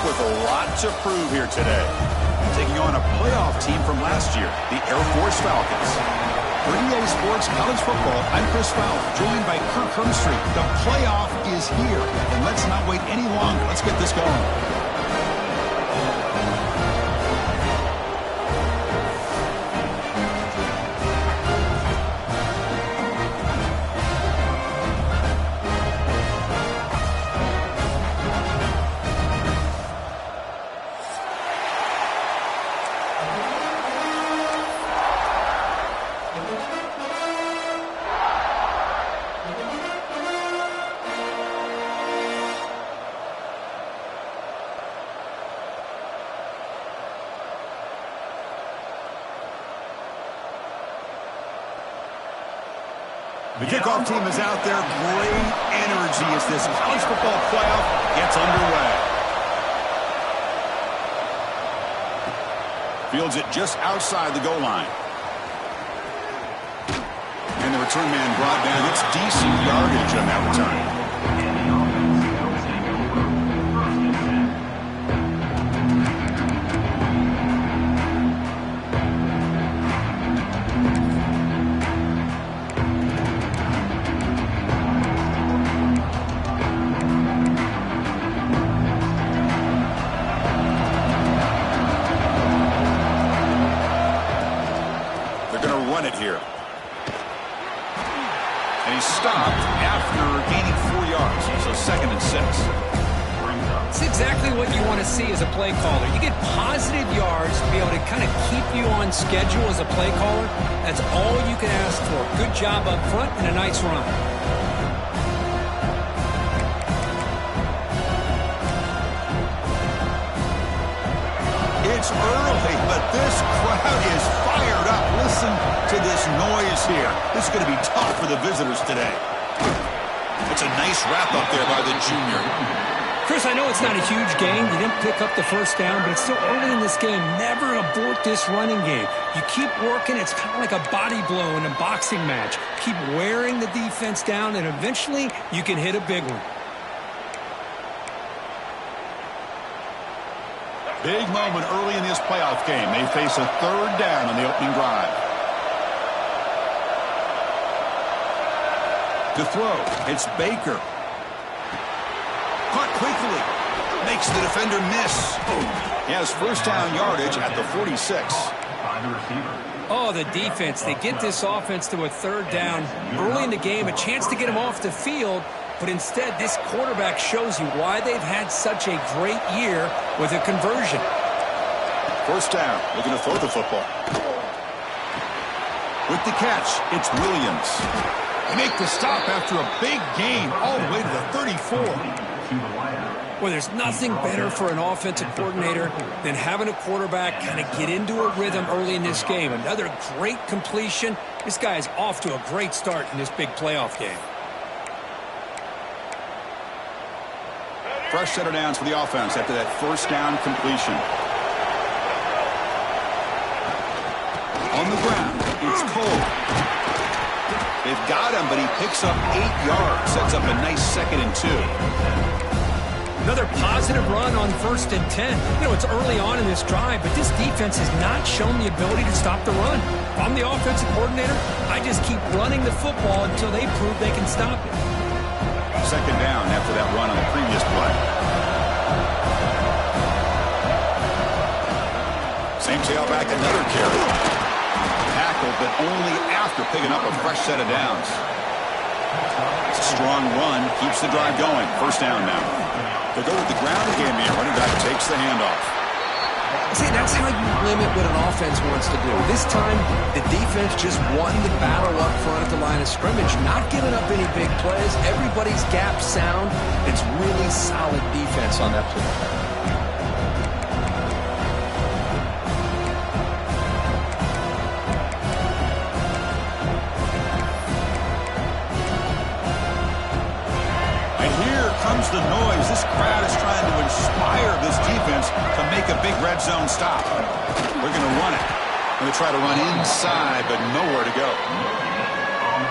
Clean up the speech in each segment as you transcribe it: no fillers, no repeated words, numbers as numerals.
with a lot to prove here today. Taking on a playoff team from last year, the Air Force Falcons. For EA Sports College Football, I'm Chris Fowler, joined by Kirk Hermstreet. The playoff is here, and let's not wait any longer. Let's get this going. The kickoff team is out there. Great energy as this college football playoff gets underway. Fields it just outside the goal line. And the return man brought down. It's decent yardage on that return. Here. And he's stopped after gaining 4 yards. So 2nd and 6. It's exactly what you want to see as a play caller. You get positive yards to be able to kind of keep you on schedule as a play caller. That's all you can ask for. Good job up front and a nice run. It's early, but this crowd is fired up. Listen to this noise here. This is going to be tough for the visitors today. It's a nice wrap up there by the junior. Chris, I know it's not a huge game. You didn't pick up the first down, but it's still early in this game. Never abort this running game. You keep working. It's kind of like a body blow in a boxing match. Keep wearing the defense down, and eventually you can hit a big one. Big moment early in this playoff game. They face a 3rd down on the opening drive. To throw, it's Baker. Caught quickly. Makes the defender miss. He has first down yardage at the 46. Oh, the defense. They get this offense to a 3rd down early in the game. A chance to get him off the field. But instead, this quarterback shows you why they've had such a great year with a conversion. First down, looking to throw the football. With the catch, it's Williams. They make the stop after a big gain all the way to the 34. Well, there's nothing better for an offensive coordinator than having a quarterback kind of get into a rhythm early in this game. Another great completion. This guy is off to a great start in this big playoff game. Fresh set of downs for the offense after that first down completion. On the ground, it's Cole. They've got him, but he picks up 8 yards. Sets up a nice 2nd and 2. Another positive run on 1st and 10. You know, it's early on in this drive, but this defense has not shown the ability to stop the run. If I'm the offensive coordinator, I just keep running the football until they prove they can stop it. 2nd down after that run on the previous play. Same tailback, another carry. Tackled, but only after picking up a fresh set of downs. It's a strong run, keeps the drive going. First down now. They go with the ground game here. Running back takes the handoff. See, that's how you limit what an offense wants to do. This time, the defense just won the battle up front at the line of scrimmage, not giving up any big plays. Everybody's gap sound. It's really solid defense on that play. And here comes the noise. This crowd is trying to inspire this defense to make a big red zone stop. They're going to run it. Going to try to run inside, but nowhere to go.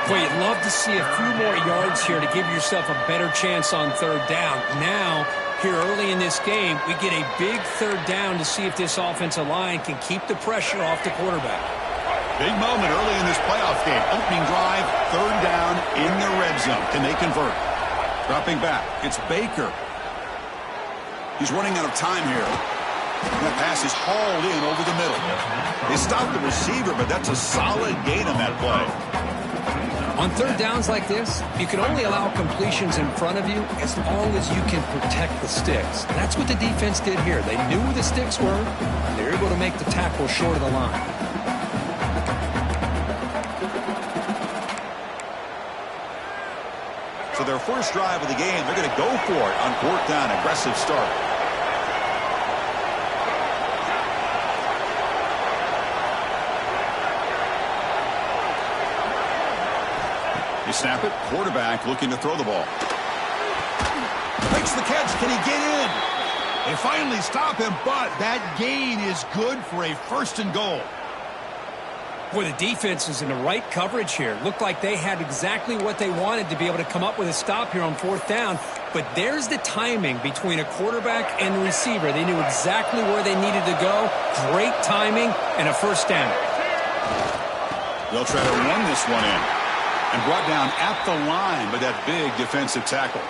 Boy, you'd love to see a few more yards here to give yourself a better chance on 3rd down. Now, Here early in this game, we get a big third down to see if this offensive line can keep the pressure off the quarterback. Big moment early in this playoff game. Opening drive, third down in the red zone. Can they convert? Dropping back. It's Baker. He's running out of time here. And that pass is hauled in over the middle. They stopped the receiver, but that's a solid gain on that play. On third downs like this, you can only allow completions in front of you as long as you can protect the sticks. That's what the defense did here. They knew where the sticks were, and they were able to make the tackle short of the line. So their first drive of the game, they're going to go for it on fourth down. Aggressive start. They snap it. Quarterback looking to throw the ball. Makes the catch. Can he get in? They finally stop him, but that gain is good for a first and goal. Boy, the defense is in the right coverage here. Looked like they had exactly what they wanted to be able to come up with a stop here on fourth down. But there's the timing between a quarterback and the receiver. They knew exactly where they needed to go. Great timing and a first down. They'll try to run this one in. And brought down at the line by that big defensive tackle.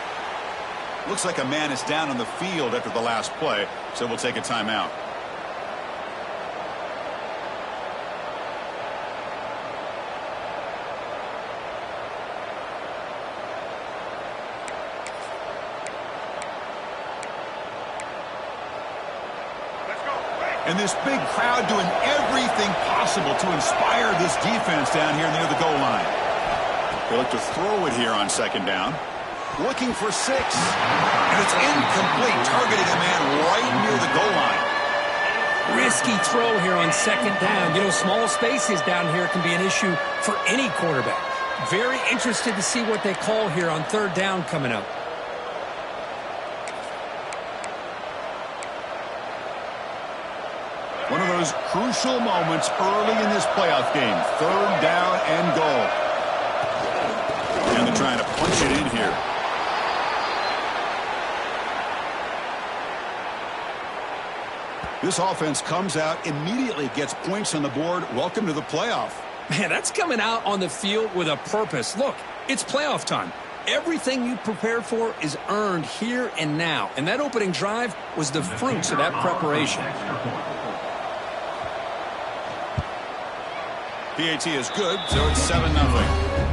Looks like a man is down on the field after the last play, so we'll take a timeout. And this big crowd doing everything possible to inspire this defense down here near the goal line. They look to throw it here on second down. Looking for 6. And it's incomplete, targeting a man right near the goal line. Risky throw here on second down. You know, small spaces down here can be an issue for any quarterback. Very interested to see what they call here on third down coming up. One of those crucial moments early in this playoff game. Third down and goal. And they're trying to punch it in here. This offense comes out, immediately gets points on the board. Welcome to the playoff. Man, that's coming out on the field with a purpose. Look, it's playoff time. Everything you prepared for is earned here and now. And that opening drive was the fruits of that preparation. PAT is good, so it's 7-0.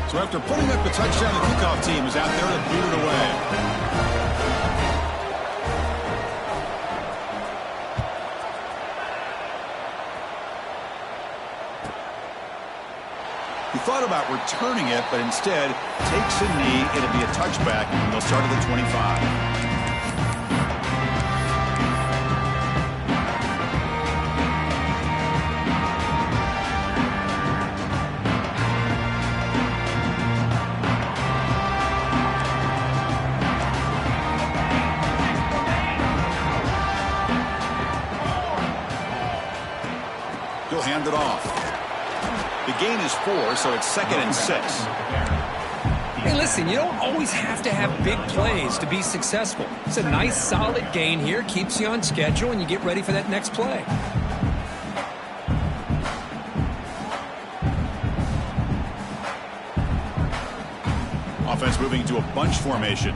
So after putting up the touchdown, the kickoff team is out there to boot it away. He thought about returning it, but instead takes a knee. It'll be a touchback, and they'll start at the 25. He'll hand it off. The gain is 4, so it's 2nd and 6. Hey, listen, you don't always have to have big plays to be successful. It's a nice, solid gain here, keeps you on schedule, and you get ready for that next play. Offense moving into a bunch formation.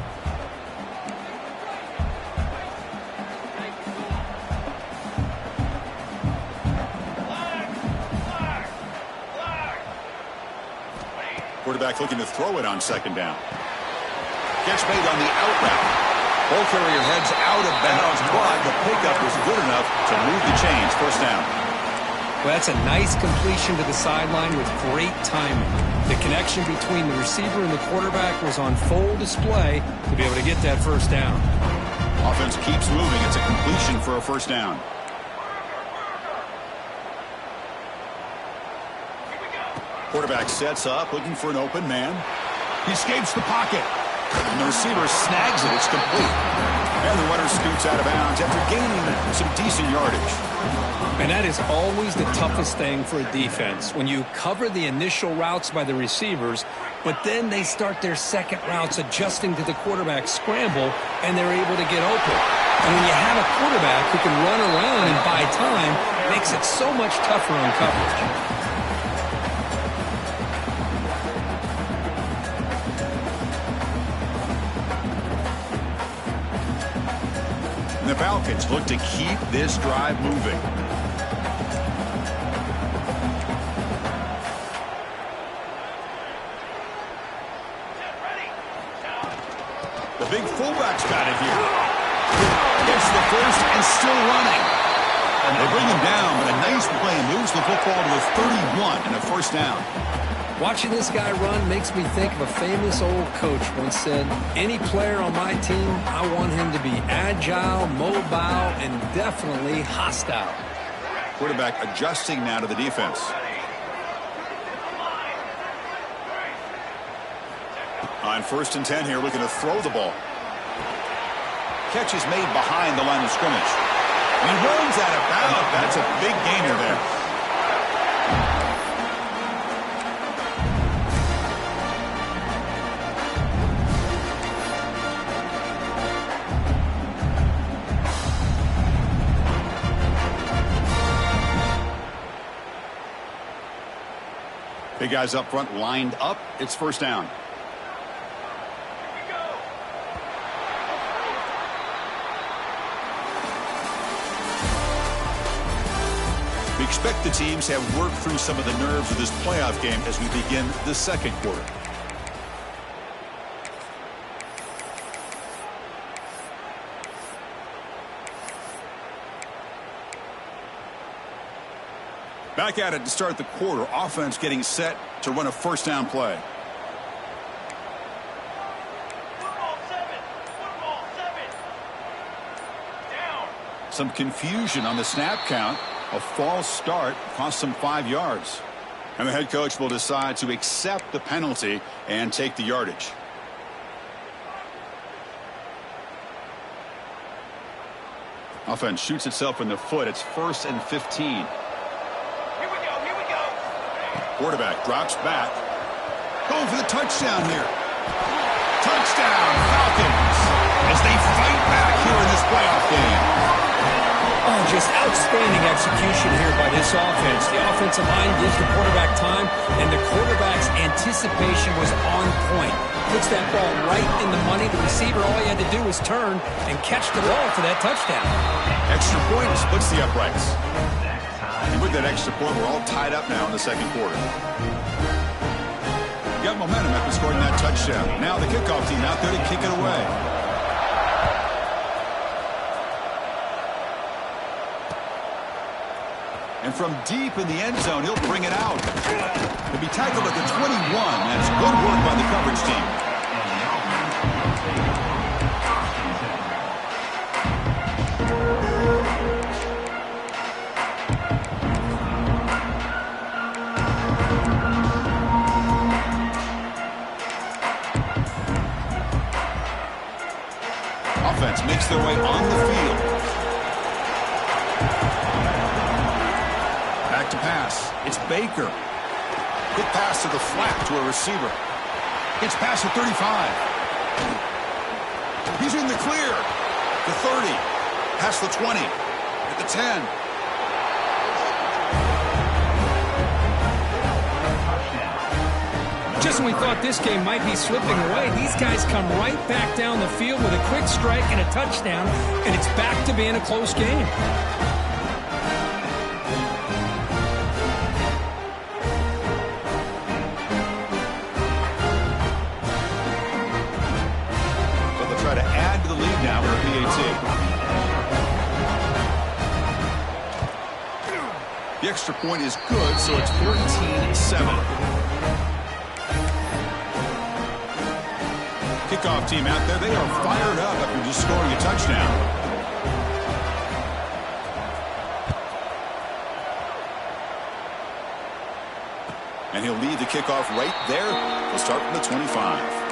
Quarterback looking to throw it on second down. Catch made on the out route. Ball carrier heads out of bounds, but the pickup was good enough to move the chains. First down. Well, that's a nice completion to the sideline with great timing. The connection between the receiver and the quarterback was on full display to be able to get that first down. Offense keeps moving. It's a completion for a first down. Quarterback sets up, looking for an open man. He escapes the pocket. And the receiver snags it. It's complete. And the runner scoots out of bounds after gaining some decent yardage. And that is always the toughest thing for a defense, when you cover the initial routes by the receivers, but then they start their second routes adjusting to the quarterback scramble, and they're able to get open. And when you have a quarterback who can run around and buy time, it makes it so much tougher on coverage. The Falcons look to keep this drive moving. The big fullback's got it here. Gets the first and still running. They bring him down, but a nice play moves the football to a 31 and a first down. Watching this guy run makes me think of a famous old coach once said, any player on my team, I want him to be agile, mobile, and definitely hostile. Quarterback adjusting now to the defense. On 1st and 10 here, looking to throw the ball. Catch is made behind the line of scrimmage. He runs out of bounds. That's a big gainer there. Big guys up front lined up. It's first down. We expect the teams to have worked through some of the nerves of this playoff game as we begin the second quarter. Back at it to start the quarter. Offense getting set to run a first down play. Some confusion on the snap count. A false start cost them 5 yards. And the head coach will decide to accept the penalty and take the yardage. Offense shoots itself in the foot. It's 1st and 15. Quarterback drops back. Going for the touchdown here. Touchdown, Falcons, as they fight back here in this playoff game. Oh, just outstanding execution here by this offense. The offensive line gives the quarterback time, and the quarterback's anticipation was on point. Puts that ball right in the money. The receiver, all he had to do was turn and catch the ball for that touchdown. Extra point splits the uprights. And with that extra point, we're all tied up now in the second quarter. Got momentum after scoring that touchdown. Now the kickoff team out there to kick it away. And from deep in the end zone, he'll bring it out. He'll be tackled at the 21. That's good work by the coverage team. Offense makes their way on the field. Back to pass. It's Baker. Quick pass to the flat to a receiver. Gets past the 35. He's in the clear. The 30. Past the 20. At the 10. Just when we thought this game might be slipping away, these guys come right back down the field with a quick strike and a touchdown, and it's back to being a close game. So they'll try to add to the lead now for a PAT. The extra point is good, so it's 14-7. Kickoff team out there, they are fired up after just scoring a touchdown. And he'll lead the kickoff right there. He'll start from the 25.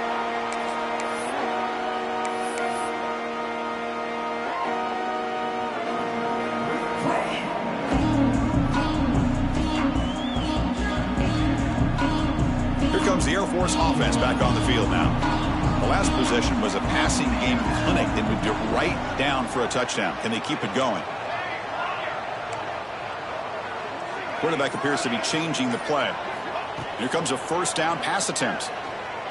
comes the Air Force offense back on the field now. The last possession was a passing game clinic that would get right down for a touchdown. Can they keep it going? Quarterback appears to be changing the play. Here comes a first down pass attempt.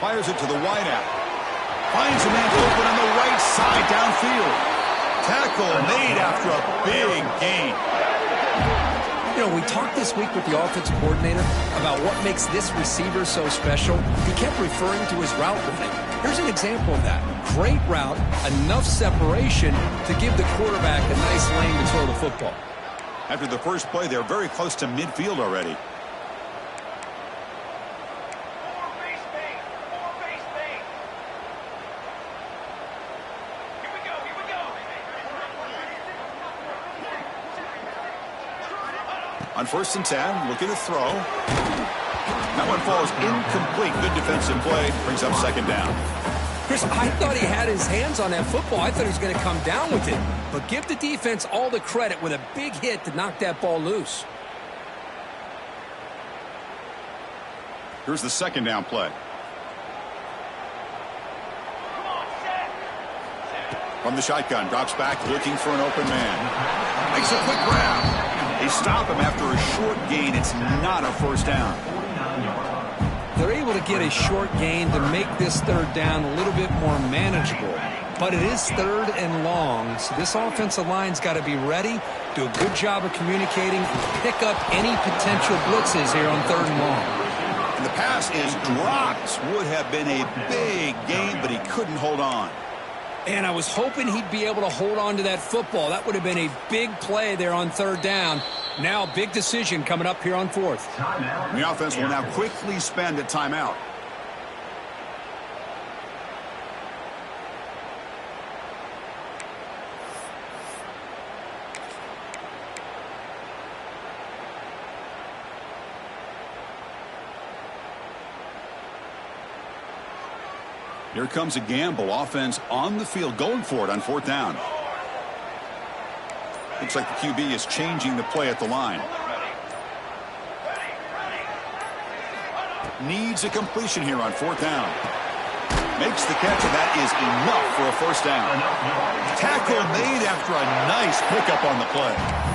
Fires it to the wideout. Finds a man open on the right side downfield. Tackle made after a big gain. You know, we talked this week with the offensive coordinator about what makes this receiver so special. He kept referring to his route running. Here's an example of that. Great route, enough separation to give the quarterback a nice lane to throw the football. After the first play, they're very close to midfield already. On 1st and 10, looking to throw. That one falls incomplete. Good defensive play. Brings up 2nd down. Chris, I thought he had his hands on that football. I thought he was going to come down with it. But give the defense all the credit with a big hit to knock that ball loose. Here's the 2nd down play. From the shotgun, drops back, looking for an open man. Makes a quick grab. They stop him after a short gain. It's not a first down. They're able to get a short gain to make this 3rd down a little bit more manageable. But it is 3rd and long, so this offensive line's got to be ready, do a good job of communicating, and pick up any potential blitzes here on 3rd and long. And the pass is dropped. Would have been a big gain, but he couldn't hold on. And I was hoping he'd be able to hold on to that football. That would have been a big play there on 3rd down. Now, big decision coming up here on 4th. The offense will now quickly spend a timeout. Here comes a gamble. Offense on the field, going for it on 4th down. Looks like the QB is changing the play at the line. Needs a completion here on 4th down. Makes the catch, and that is enough for a first down. Tackle made after a nice pickup on the play.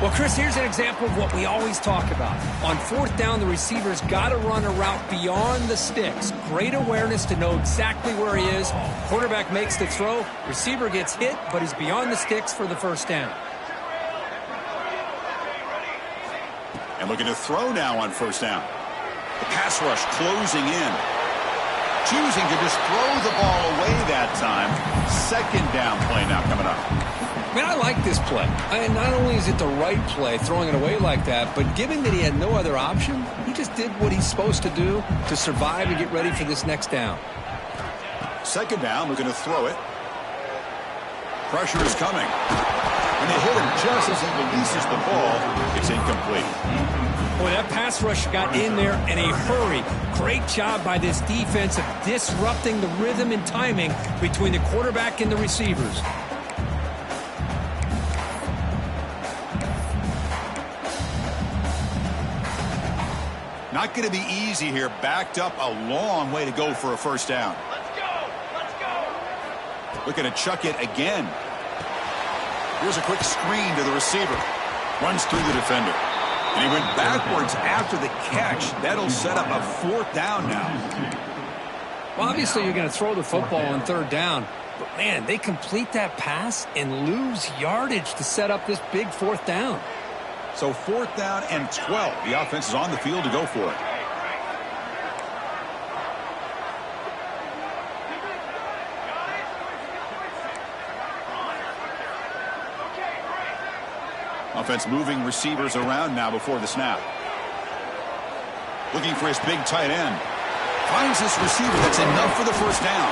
Well, Chris, here's an example of what we always talk about. On 4th down, the receiver's got to run a route beyond the sticks. Great awareness to know exactly where he is. Quarterback makes the throw. Receiver gets hit, but he's beyond the sticks for the first down. And looking to throw now on 1st down. The pass rush closing in. Choosing to just throw the ball away that time. 2nd down play now coming up. Man, I like this play. And not only is it the right play, throwing it away like that, but given that he had no other option, he just did what he's supposed to do to survive and get ready for this next down. 2nd down, looking to throw it. Pressure is coming. And they hit him just as he releases the ball. It's incomplete. Boy, that pass rush got in there in a hurry. Great job by this defense of disrupting the rhythm and timing between the quarterback and the receivers. Not going to be easy here. Backed up a long way to go for a first down. Let's go! Let's go! Looking to chuck it again. Here's a quick screen to the receiver. Runs through the defender. And he went backwards after the catch. That'll set up a 4th down now. Well, obviously you're going to throw the football on 3rd down. But, man, they complete that pass and lose yardage to set up this big 4th down. So 4th down and 12. The offense is on the field to go for it. Offense moving receivers around now before the snap. Looking for his big tight end. Finds this receiver. That's enough for the first down.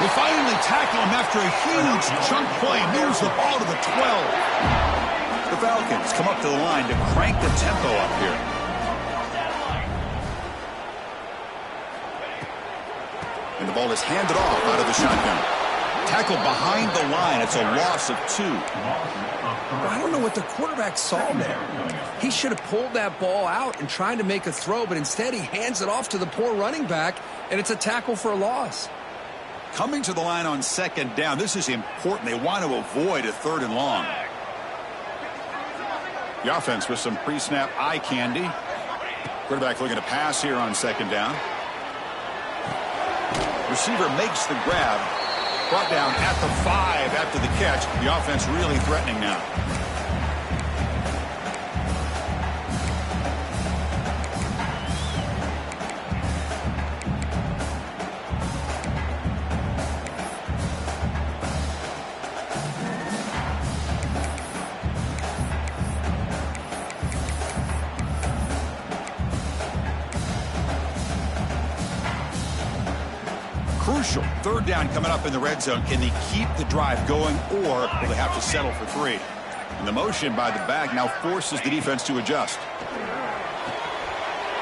They finally tackle him after a huge chunk play. Moves the ball to the 12. The Falcons come up to the line to crank the tempo up here. And the ball is handed off out of the shotgun. Tackled behind the line. It's a loss of 2. Well, I don't know what the quarterback saw there. He should have pulled that ball out and tried to make a throw, but instead he hands it off to the poor running back, and it's a tackle for a loss. Coming to the line on 2nd down. This is important. They want to avoid a 3rd and long. The offense with some pre-snap eye candy. Quarterback looking to pass here on 2nd down. Receiver makes the grab. Brought down at the 5 after the catch. The offense really threatening now. Crucial. 3rd down coming up in the red zone. Can they keep the drive going, or will they have to settle for 3? And the motion by the back now forces the defense to adjust.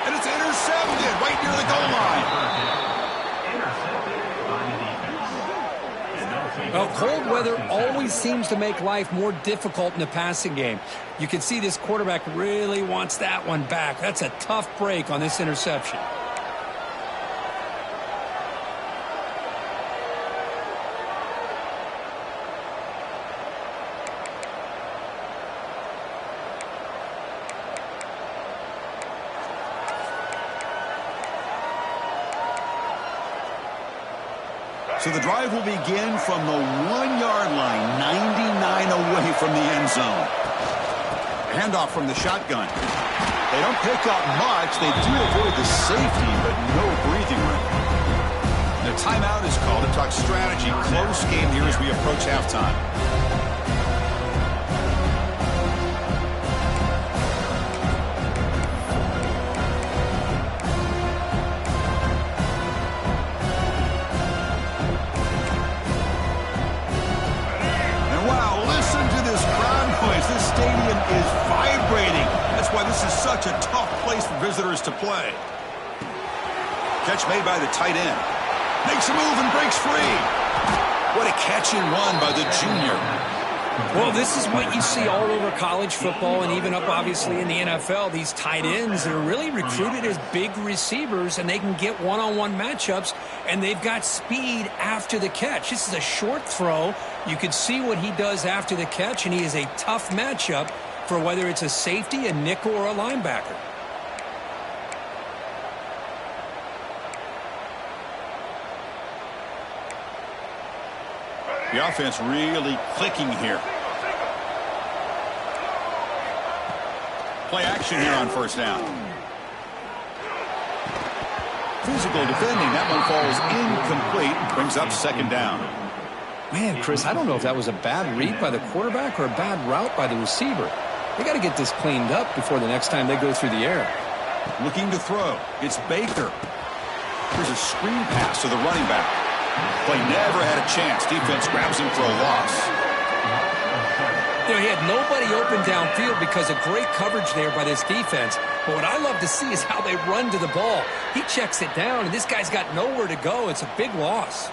And it's intercepted right near the goal line. Well, cold weather always seems to make life more difficult in the passing game. You can see this quarterback really wants that one back. That's a tough break on this interception. So the drive will begin from the 1-yard line, 99 away from the end zone. Handoff from the shotgun. They don't pick up much. They do avoid the safety, but no breathing room. The timeout is called to talk strategy. Close game here as we approach halftime. This stadium is vibrating. That's why this is such a tough place for visitors to play. Catch made by the tight end. Makes a move and breaks free. What a catch and run by the junior. Well, this is what you see all over college football and even up, obviously, in the NFL. These tight ends that are really recruited as big receivers, and they can get one-on-one matchups, and they've got speed after the catch. This is a short throw. You can see what he does after the catch, and he is a tough matchup for whether it's a safety, a nickel, or a linebacker. The offense really clicking here. Play action here on 1st down. Physical defending. That one falls incomplete. Brings up 2nd down. Man, Chris, I don't know if that was a bad read by the quarterback or a bad route by the receiver. They got to get this cleaned up before the next time they go through the air. Looking to throw. It's Baker. Here's a screen pass to the running back. Play never had a chance. Defense grabs him for a loss. You know, he had nobody open downfield because of great coverage there by this defense. But what I love to see is how they run to the ball. He checks it down, and this guy's got nowhere to go. It's a big loss.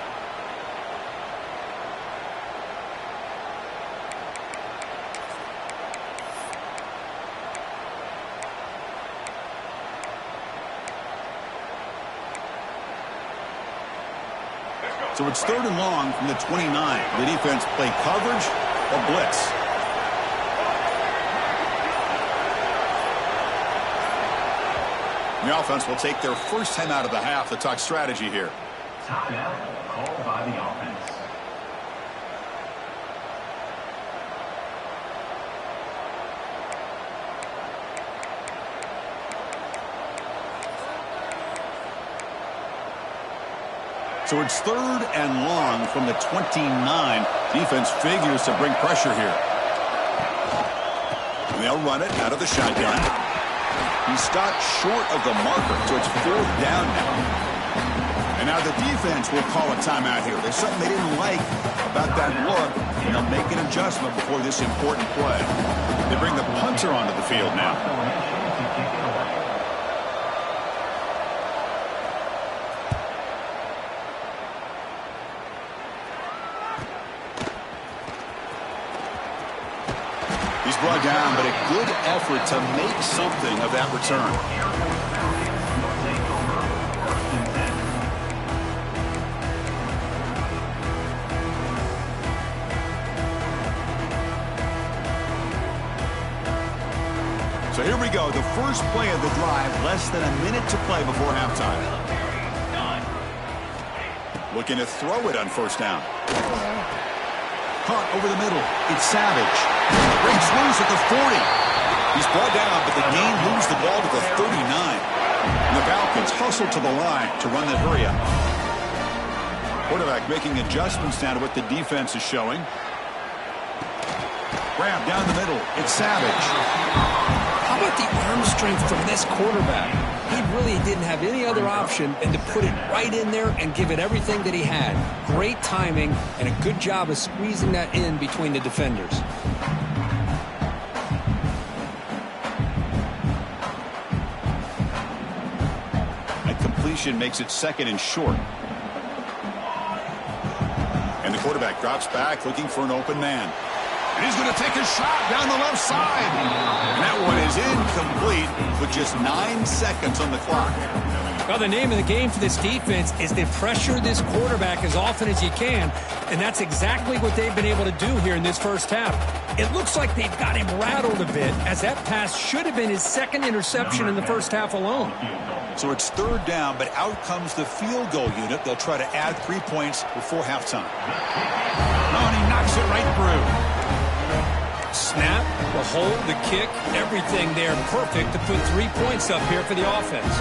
So it's 3rd and long from the 29. The defense play coverage or blitz. The offense will take their first time out of the half to talk strategy here. Timeout called by the offense. So it's 3rd and long from the 29. Defense figures to bring pressure here. And they'll run it out of the shotgun. He stopped short of the marker, so it's 4th down now. And now the defense will call a timeout here. There's something they didn't like about that look, and they'll make an adjustment before this important play. They bring the punter onto the field now. brought down, but a good effort to make something of that return. So here we go, the first play of the drive, less than a minute to play before halftime. Looking to throw it on first down. Caught over the middle. It's Savage. Breaks loose at the 40. He's brought down, but the gain moves the ball to the 39. And the Falcons hustle to the line to run the hurry up. Quarterback making adjustments now to what the defense is showing. Grab down the middle. It's Savage. How about the arm strength from this quarterback? He really didn't have any other option than to put it right in there and give it everything that he had. Great timing and a good job of squeezing that in between the defenders. A completion makes it second and short. And the quarterback drops back looking for an open man. And he's going to take a shot down the left side. And that one is incomplete with just 9 seconds on the clock. Well, the name of the game for this defense is to pressure this quarterback as often as you can, and that's exactly what they've been able to do here in this first half. It looks like they've got him rattled a bit, as that pass should have been his second interception in the first half alone. So it's third down, but out comes the field goal unit. They'll try to add 3 points before halftime. Oh, and he knocks it right through. Snap, the hold, the kick, everything there perfect to put 3 points up here for the offense.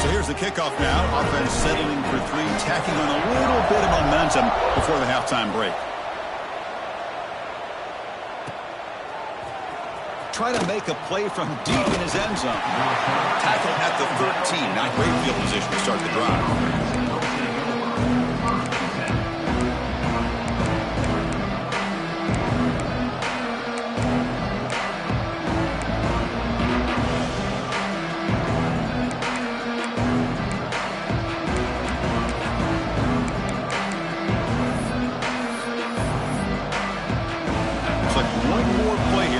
So here's the kickoff now. Offense settling for 3, tacking on a little bit of momentum before the halftime break. Try to make a play from deep in his end zone. Tackle at the 13. Not great field position to start the drive.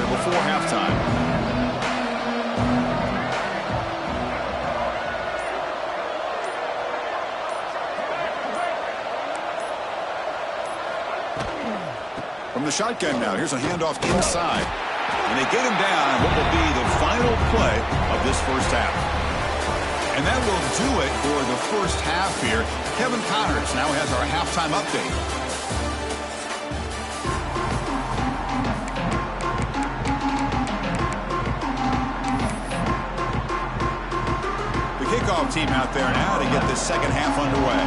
Before halftime. From the shotgun now, here's a handoff inside. And they get him down in what will be the final play of this first half. And that will do it for the first half here. Kevin Connors now has our halftime update. Kickoff team out there now to get this second half underway.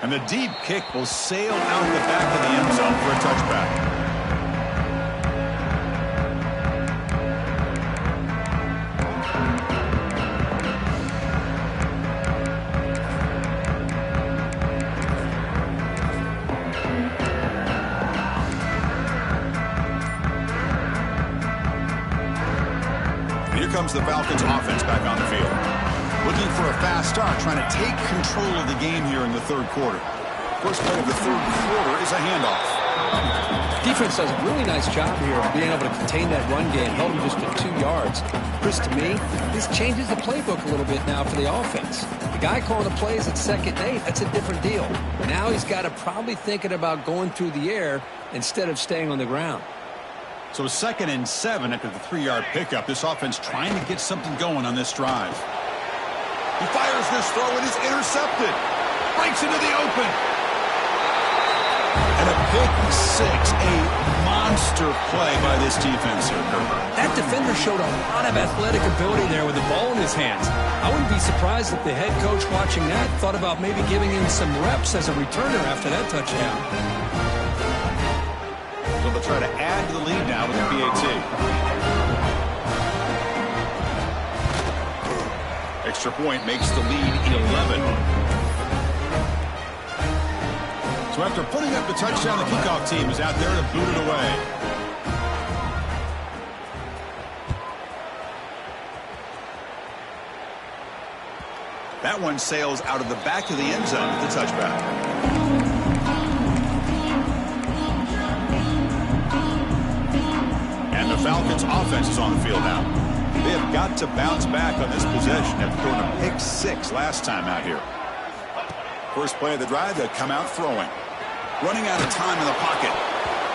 And the deep kick will sail out the back of the end zone for a touchback. Comes the Falcons offense back on the field. Looking for a fast start, trying to take control of the game here in the third quarter. First play of the third quarter is a handoff. Defense does a really nice job here of being able to contain that run game, held them just to 2 yards. Chris, to me, this changes the playbook a little bit now for the offense. The guy calling the plays at 2nd and 8, that's a different deal. Now he's got to probably thinking about going through the air instead of staying on the ground. So 2nd and 7 after the 3-yard pickup. This offense trying to get something going on this drive. He fires this throw and is intercepted. Breaks into the open. And a pick six. A monster play by this defense here, Kurt. That defender showed a lot of athletic ability there with the ball in his hands. I wouldn't be surprised if the head coach watching that thought about maybe giving him some reps as a returner after that touchdown. So they'll try to add to the lead now with the PAT. Extra point makes the lead 11. So after putting up the touchdown, the kickoff team is out there to boot it away. That one sails out of the back of the end zone with the touchback. And the Falcons offense is on the field now. They have got to bounce back on this possession after throwing a pick 6 last time out here. First play of the drive, they'll come out throwing. Running out of time in the pocket.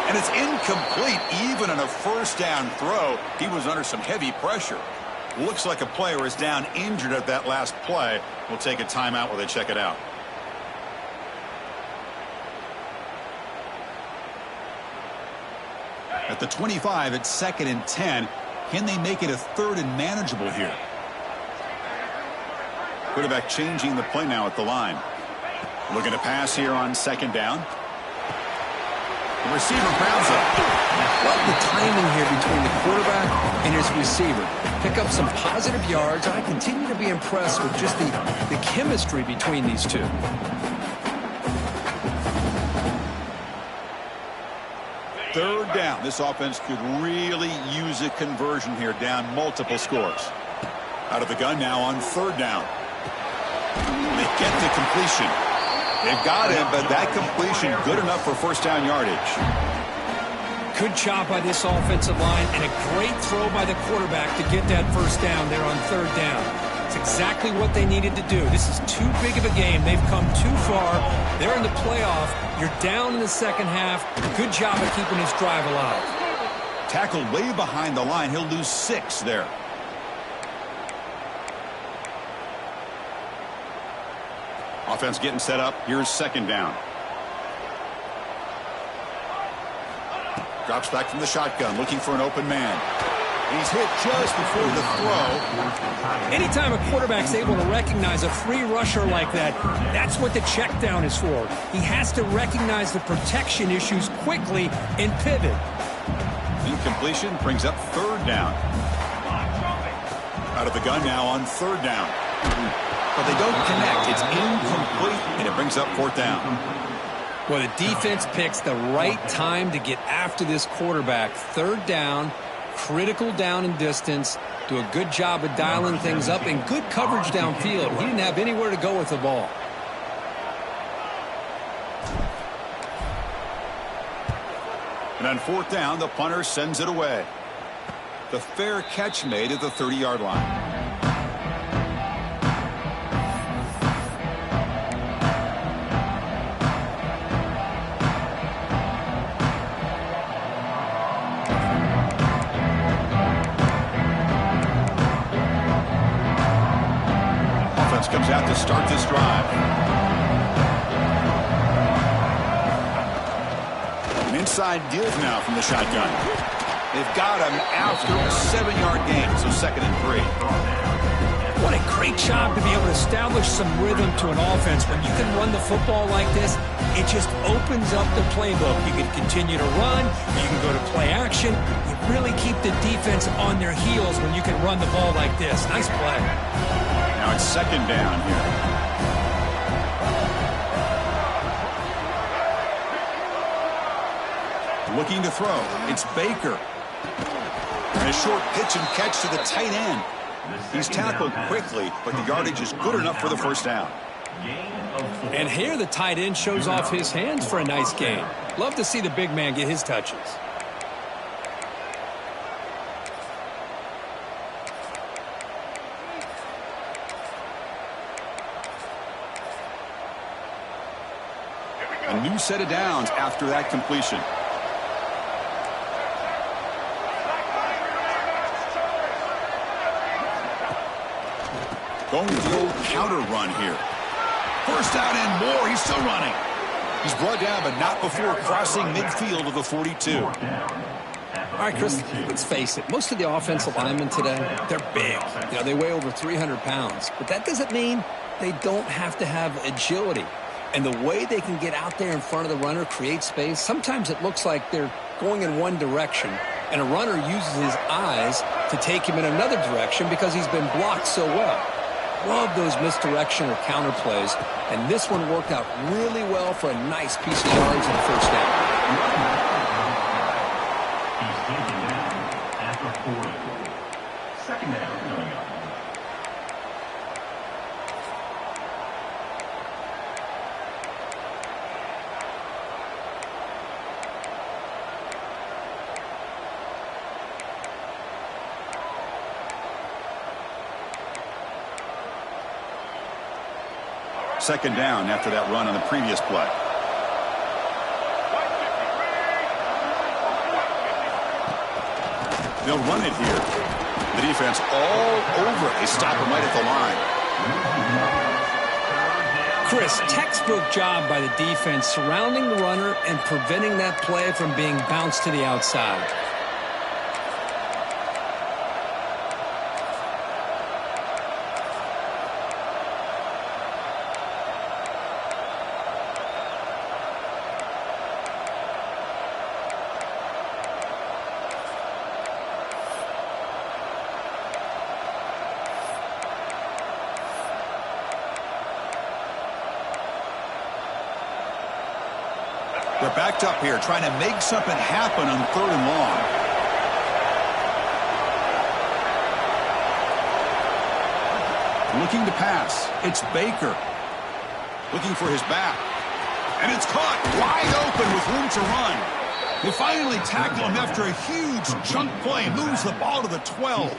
And it's incomplete. Even on a first down throw, he was under some heavy pressure. Looks like a player is down injured at that last play. We'll take a timeout while they check it out. At the 25, it's 2nd and 10. Can they make it a 3rd and manageable here? Quarterback changing the play now at the line. Looking to pass here on 2nd down. The receiver grabs it. Love the timing here between the quarterback and his receiver. Pick up some positive yards. I continue to be impressed with just the chemistry between these two. Third down. This offense could really use a conversion here, down multiple scores. Out of the gun now on 3rd down. They get the completion. They've got him, but that completion good enough for first down yardage. Good job by this offensive line and a great throw by the quarterback to get that first down there on 3rd down. It's exactly what they needed to do. This is too big of a game. They've come too far. They're in the playoff. You're down in the second half. Good job of keeping this drive alive. Tackled way behind the line. He'll lose 6 there. Offense getting set up. Here's 2nd down. Drops back from the shotgun, looking for an open man. He's hit just before the throw. Anytime a quarterback's able to recognize a free rusher like that, that's what the check down is for. He has to recognize the protection issues quickly and pivot. Incompletion brings up 3rd down. Out of the gun now on 3rd down. But they don't connect. It's incomplete, and it brings up 4th down. Well, the defense picks the right time to get after this quarterback. 3rd down, critical down and distance. Do a good job of dialing things up and good coverage downfield. He didn't have anywhere to go with the ball. And on 4th down, the punter sends it away. The fair catch made at the 30-yard line. Comes out to start this drive. An inside give now from the shotgun. They've got him after a 7-yard gain, so 2nd and 3. What a great job to be able to establish some rhythm to an offense. When you can run the football like this, it just opens up the playbook. You can continue to run, you can go to play action. You really keep the defense on their heels when you can run the ball like this. Nice play. Now it's 2nd down here. Looking to throw. It's Baker. And a short pitch and catch to the tight end. He's tackled quickly, but the yardage is good enough for the first down. And here the tight end shows off his hands for a nice gain. Love to see the big man get his touches. A new set of downs after that completion. Going with the old counter run here. First down and more. He's still running. He's brought down, but not before crossing midfield of the 42. All right, Chris, let's face it. Most of the offensive linemen today, they're big. You know, they weigh over 300 pounds. But that doesn't mean they don't have to have agility. And the way they can get out there in front of the runner, create space, sometimes it looks like they're going in one direction, and a runner uses his eyes to take him in another direction because he's been blocked so well. Love those misdirection or counter plays, and this one worked out really well for a nice piece of yards and a first down. He's taken down at the 44. 2nd down coming up. Second down after that run on the previous play. They'll run it here. The defense all over it. They stop him right at the line. Chris, textbook job by the defense surrounding the runner and preventing that play from being bounced to the outside. They're backed up here, trying to make something happen on 3rd and long. Looking to pass. It's Baker. Looking for his back. And it's caught wide open with room to run. They finally tackle him after a huge chunk play. Moves the ball to the 12.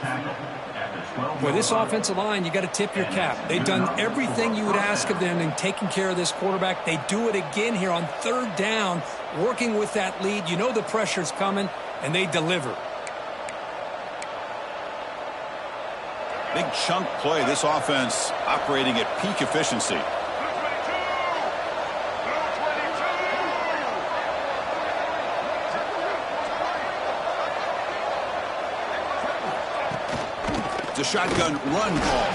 Boy, this offensive line, you got to tip your cap. They've done everything you would ask of them in taking care of this quarterback. They do it again here on 3rd down, working with that lead. You know the pressure's coming, and they deliver. Big chunk play. This offense operating at peak efficiency. A shotgun run call.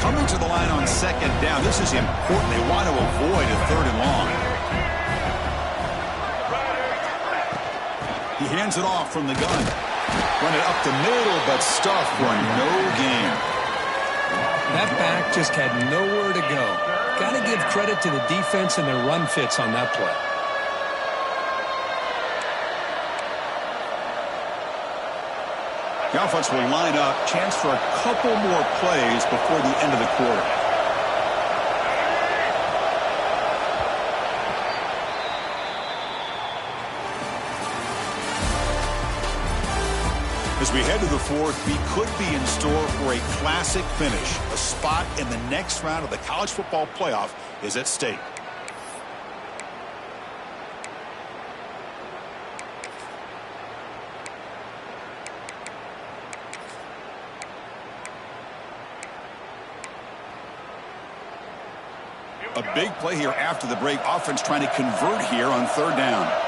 Coming to the line on 2nd down. This is important. They want to avoid a 3rd and long. He hands it off from the gun. Run it up the middle, but stuffed for no gain. That back just had nowhere to go. Got to give credit to the defense and their run fits on that play. The offense will line up. Chance for a couple more plays before the end of the quarter. As we head to the 4th, we could be in store for a classic finish. A spot in the next round of the college football playoff is at stake. A big play here after the break. Offense trying to convert here on 3rd down.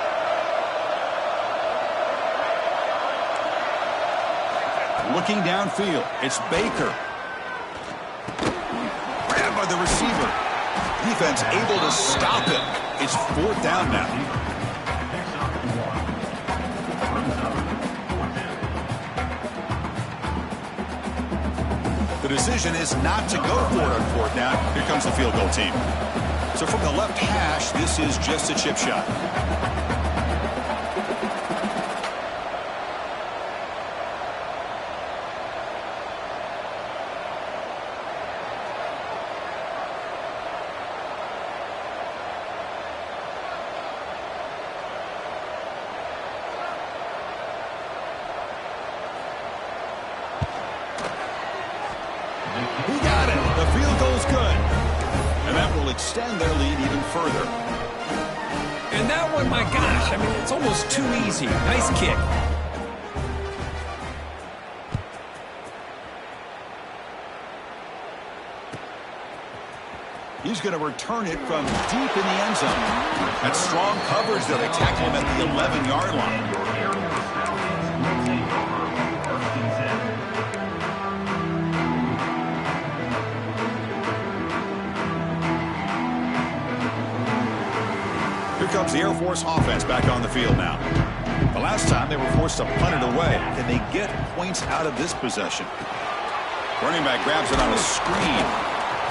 Looking downfield, it's Baker. Grabbed by the receiver. Defense able to stop him. It's 4th down now. The decision is not to go for it on 4th down. Here comes the field goal team. So from the left hash, this is just a chip shot. He got it. The field goal's good. And that will extend their lead even further. And that one, my gosh, I mean, it's almost too easy. Nice kick. He's going to return it from deep in the end zone. That's strong coverage there. They tackle him at the 11-yard line. Here comes the Air Force offense back on the field now. The last time they were forced to punt it away. Can they get points out of this possession? Running back grabs it on a screen.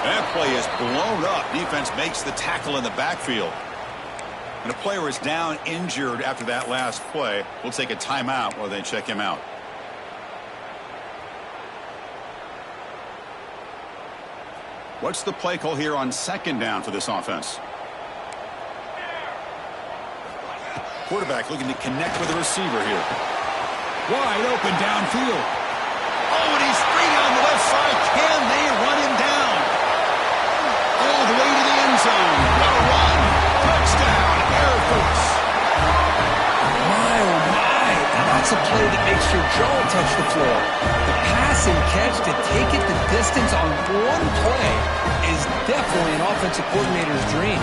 That play is blown up. Defense makes the tackle in the backfield. And a player is down injured after that last play. We'll take a timeout while they check him out. What's the play call here on second down for this offense? Quarterback looking to connect with the receiver here. Wide open downfield. Oh, and he's free on the left side. Can they run him down? All the way to the end zone. What a run. Touchdown, Air Force. My, oh my. Now that's a play that makes your jaw touch the floor. The pass and catch to take it the distance on one play is definitely an offensive coordinator's dream.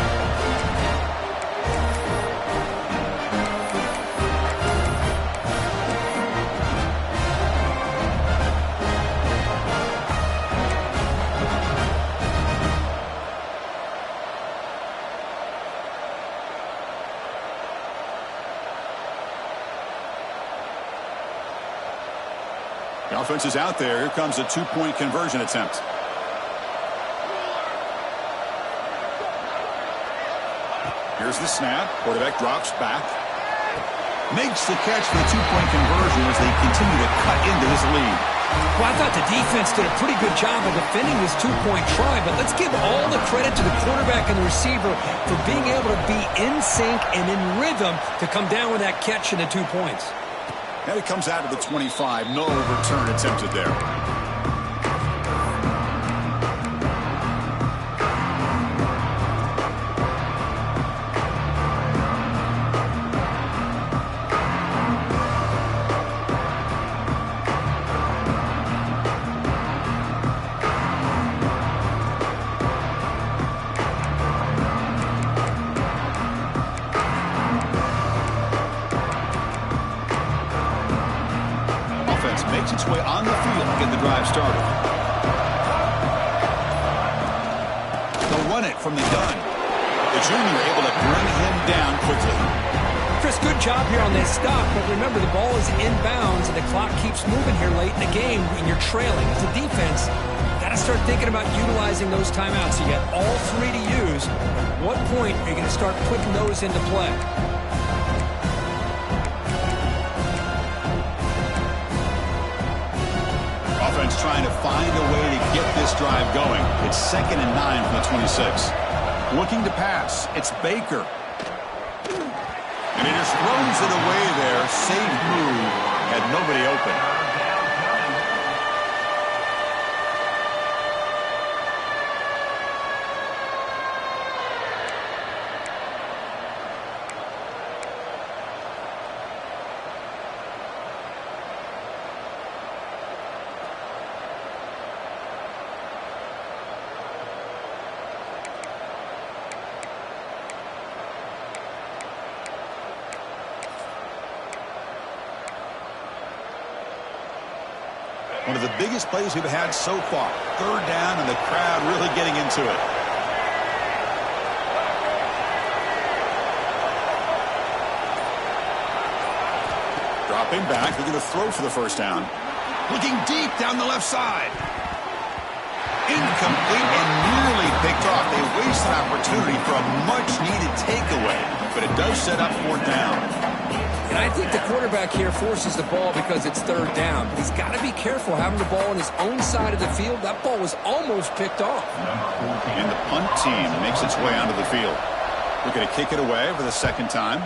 The offense is out there. Here comes a two-point conversion attempt. Here's the snap. Quarterback drops back. Makes the catch for the two-point conversion as they continue to cut into his lead. Well, I thought the defense did a pretty good job of defending this two-point try, but let's give all the credit to the quarterback and the receiver for being able to be in sync and in rhythm to come down with that catch and the 2 points. And it comes out of the 25. No return attempted there. Makes its way on the field to get the drive started. They'll run it from the gun. The junior able to bring him down quickly. Chris, good job here on this stop, but remember the ball is inbounds and the clock keeps moving here late in the game when you're trailing. As a defense, you got to start thinking about utilizing those timeouts. You got all three to use. At what point are you going to start putting those into play? Offense trying to find a way to get this drive going. It's 2nd and 9 from the 26. Looking to pass. It's Baker. And he just throws it away there. Safe move. Had nobody open. One of the biggest plays we've had so far. 3rd down and the crowd really getting into it. Dropping back. They're going to throw for the 1st down. Looking deep down the left side. Incomplete and nearly picked off. They waste an opportunity for a much-needed takeaway. But it does set up 4th down. And I think the quarterback here forces the ball because it's 3rd down. But he's got to be careful having the ball on his own side of the field. That ball was almost picked off. And the punt team makes its way onto the field. We're going to kick it away for the 2nd time.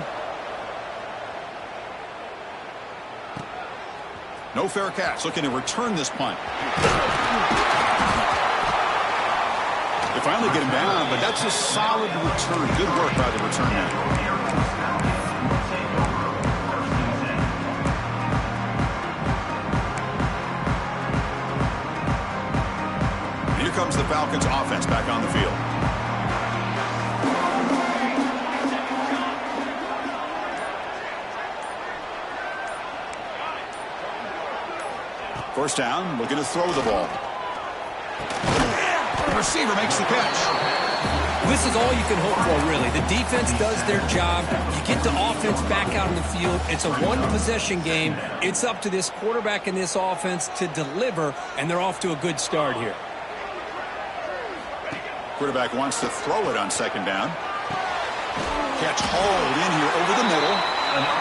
No fair catch. Looking to return this punt. They finally get him down, but that's a solid return. Good work by the return man. Here comes the Falcons offense back on the field. First down, looking to throw the ball. The receiver makes the catch. This is all you can hope for, really. The defense does their job. You get the offense back out on the field. It's a one-possession game. It's up to this quarterback and this offense to deliver, and they're off to a good start here. Quarterback wants to throw it on 2nd down. Catch hauled in here over the middle.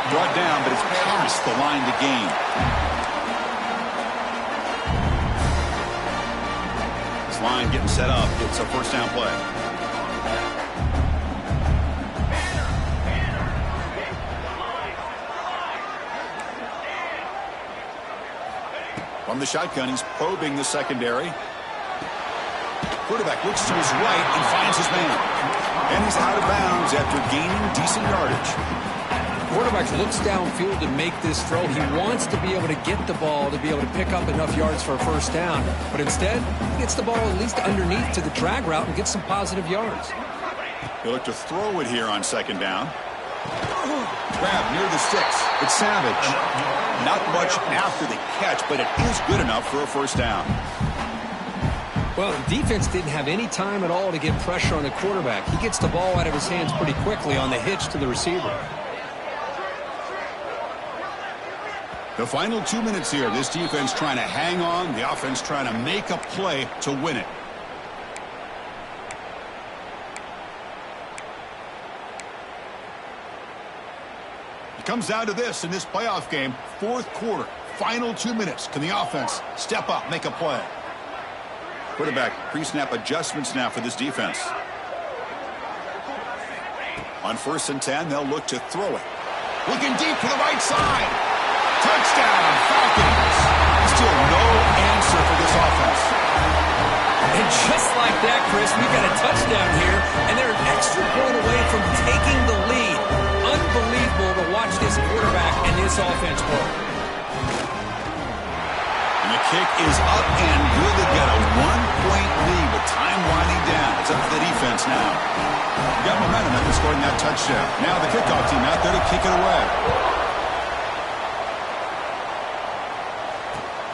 Brought down, but it's past the line to gain. defense line getting set up. It's a first down play. From the shotgun, he's probing the secondary. Quarterback looks to his right and finds his man. And he's out of bounds after gaining decent yardage. Quarterback looks downfield to make this throw. He wants to be able to get the ball to be able to pick up enough yards for a first down. But instead, he gets the ball at least underneath to the drag route and gets some positive yards. He'll look to throw it here on second down. Grab near the sticks. It's Savage. Not much after the catch, but it is good enough for a first down. Well, the defense didn't have any time at all to get pressure on the quarterback. He gets the ball out of his hands pretty quickly on the hitch to the receiver. The final 2 minutes here. This defense trying to hang on. The offense trying to make a play to win it. It comes down to this in this playoff game. Fourth quarter. Final 2 minutes. Can the offense step up, make a play? Quarterback pre-snap adjustments now for this defense. On 1st and 10, they'll look to throw it. Looking deep to the right side. Touchdown, Falcons. Still no answer for this offense. And just like that, Chris, we got a touchdown here, and they're an extra point away from taking the lead. Unbelievable to watch this quarterback and this offense work. And the kick is up and good to get a 1-point lead with time winding down. It's up to the defense now. Got momentum after scoring that touchdown. Now the kickoff team out there to kick it away.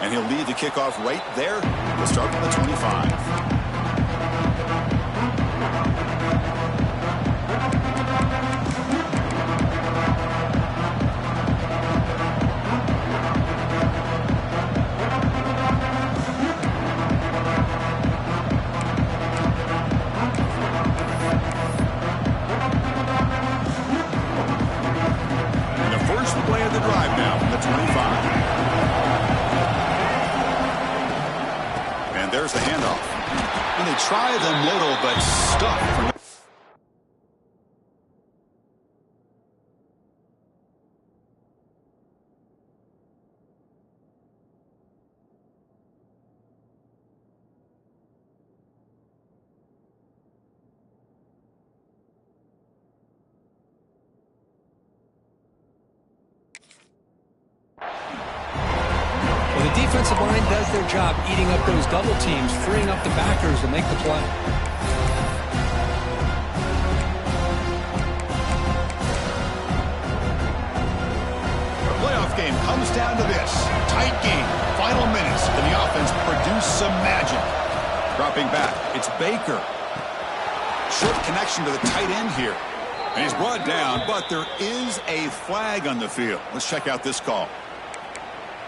And he'll lead the kickoff right there. We'll start from the 25. And the first play of the drive now from the 25. There's the handoff. And they try them little, but stuck. The defensive line does their job eating up those double teams, freeing up the backers to make the play. The playoff game comes down to this. Tight game. Final minutes. And the offense produce some magic. Dropping back. It's Baker. Short connection to the tight end here. And he's brought down, but there is a flag on the field. Let's check out this call.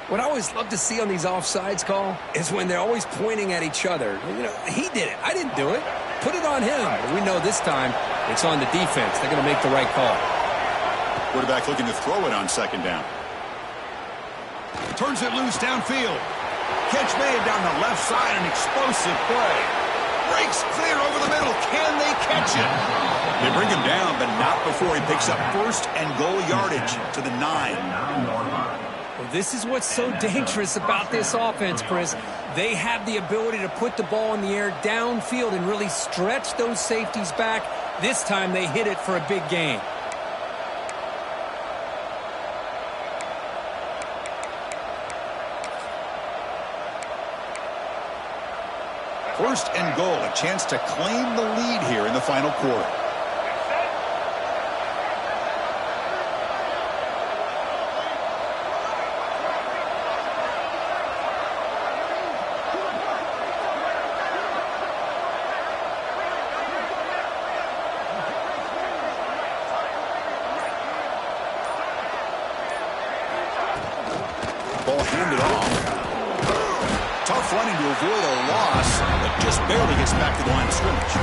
What I always love to see on these offsides call is when they're always pointing at each other. You know, he did it. I didn't do it. Put it on him. But we know this time it's on the defense. They're going to make the right call. Quarterback looking to throw it on second down. Turns it loose downfield. Catch made down the left side. An explosive play. Breaks clear over the middle. Can they catch it? They bring him down, but not before he picks up first and goal yardage to the 9. Well, this is what's so dangerous about this offense, Chris. They have the ability to put the ball in the air downfield and really stretch those safeties back. This time they hit it for a big gain. First and goal, a chance to claim the lead here in the final quarter. Ball handed off. Tough running to avoid a loss, but just barely gets back to the line of scrimmage.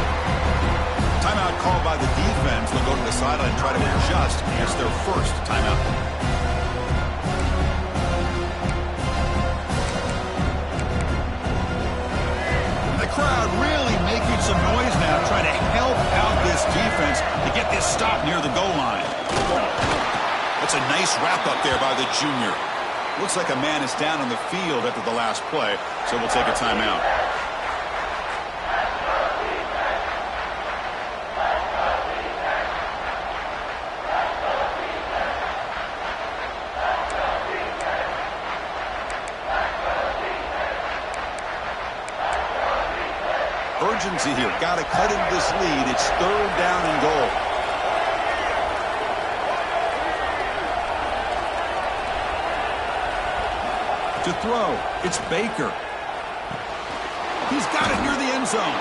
Timeout called by the defense. They'll go to the sideline and try to adjust. It's their first timeout. And the crowd crowd really making some noise now, trying to help out this defense to get this stop near the goal line. That's a nice wrap-up there by the junior. Looks like a man is down on the field after the last play, so we'll take a timeout. Urgency here. Got to cut into this lead. It's 3rd down and goal. To throw, it's Baker. He's got it near the end zone.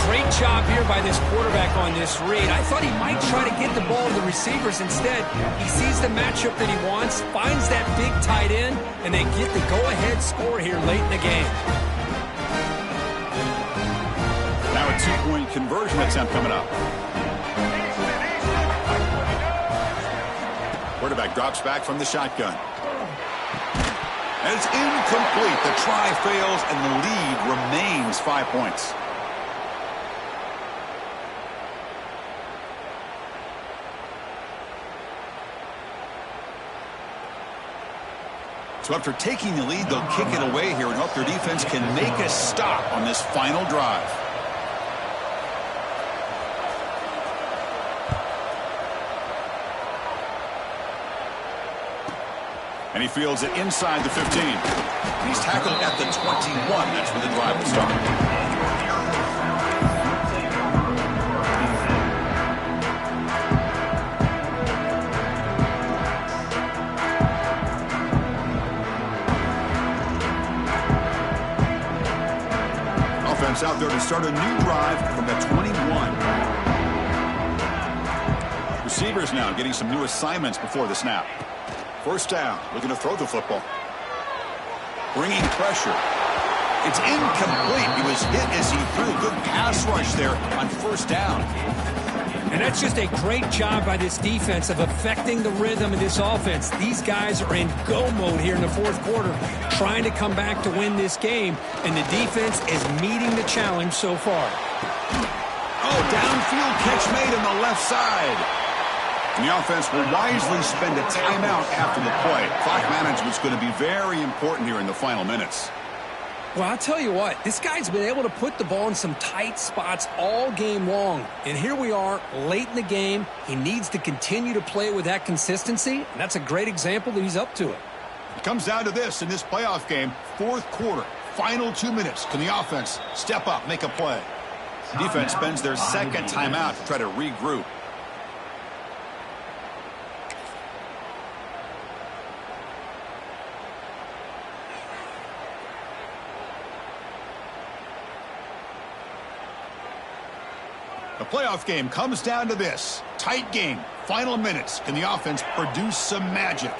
Great job here by this quarterback on this read. I thought he might try to get the ball to the receivers. Instead, he sees the matchup that he wants, finds that big tight end, and they get the go-ahead score here late in the game. Now a 2-point conversion attempt coming up. Quarterback drops back from the shotgun. And it's incomplete. The try fails, and the lead remains 5 points. So after taking the lead, they'll kick it away here and hope their defense can make a stop on this final drive. And he fields it inside the 15. He's tackled at the 21. That's where the drive will start. Offense out there to start a new drive from the 21. Receivers now getting some new assignments before the snap. 1st down, looking to throw the football. Bringing pressure. It's incomplete. He was hit as he threw. Good pass rush there on 1st down. And that's just a great job by this defense of affecting the rhythm of this offense. These guys are in go mode here in the 4th quarter, trying to come back to win this game, and the defense is meeting the challenge so far. Oh, downfield catch made on the left side. And the offense will wisely spend a timeout after the play. Clock management's going to be very important here in the final minutes. Well, I'll tell you what, this guy's been able to put the ball in some tight spots all game long. And here we are, late in the game. He needs to continue to play with that consistency, and that's a great example that he's up to it. It comes down to this in this playoff game, 4th quarter, final 2 minutes. Can the offense step up, make a play? The defense spends their 2nd timeout to try to regroup. The playoff game comes down to this. Tight game. Final minutes. Can the offense produce some magic?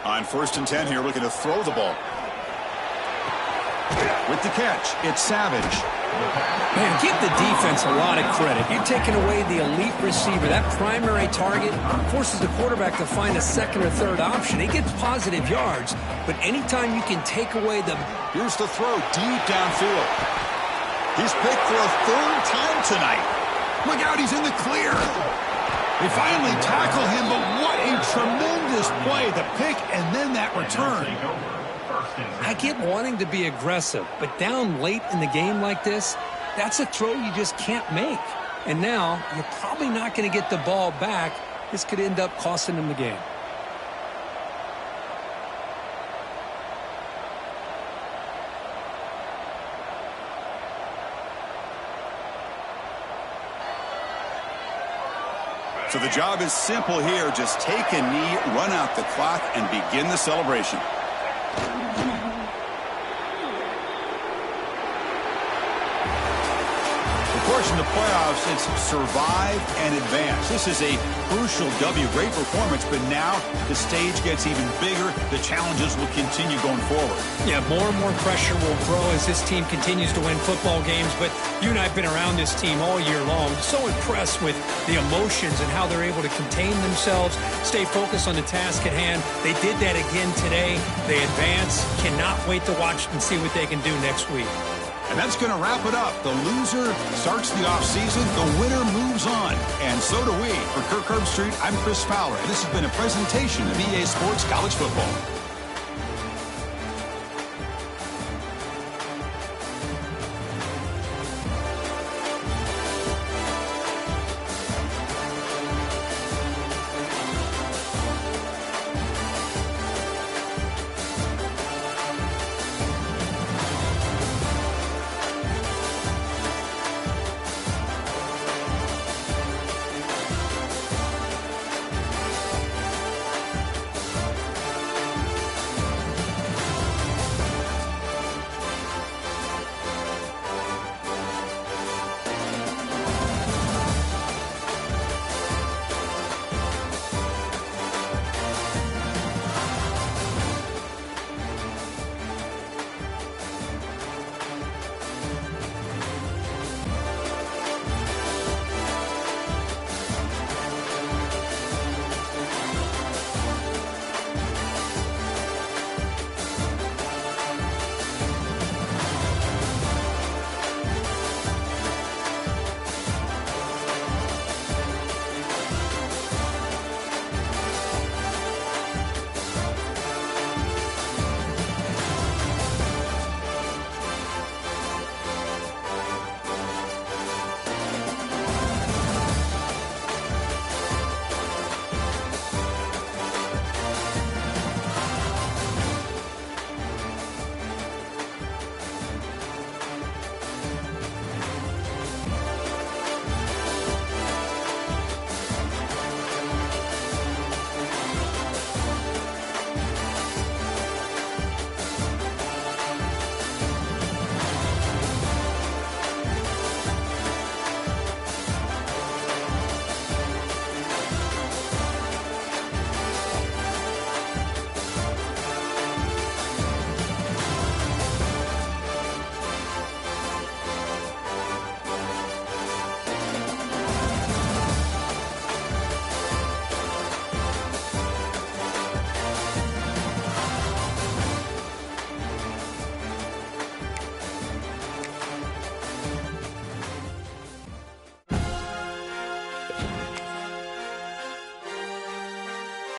On 1st and 10 here, looking to throw the ball. With the catch, it's Savage. Man, give the defense a lot of credit. You're taking away the elite receiver. That primary target forces the quarterback to find a 2nd or 3rd option. He gets positive yards, but anytime you can take away the... Here's the throw deep downfield. He's picked for a 3rd time tonight. Look out, he's in the clear. They finally tackle him, but what a tremendous play. The pick and then that return. I get wanting to be aggressive, but down late in the game like this, that's a throw you just can't make. And now, you're probably not going to get the ball back. This could end up costing him the game. So the job is simple here. Just take a knee, run out the clock, and begin the celebration. course, in the playoffs, it's survive and advance. This is a crucial W. Great performance, but now the stage gets even bigger. The challenges will continue going forward. Yeah, more and more pressure will grow as this team continues to win football games. But you and I have been around this team all year long. So impressed with the emotions and how they're able to contain themselves, stay focused on the task at hand. They did that again today. They advance. Cannot wait to watch and see what they can do next week. And that's going to wrap it up. The loser starts the offseason. The winner moves on. And so do we. For Kirk Herbstreit, I'm Chris Fowler. And this has been a presentation of EA Sports College Football.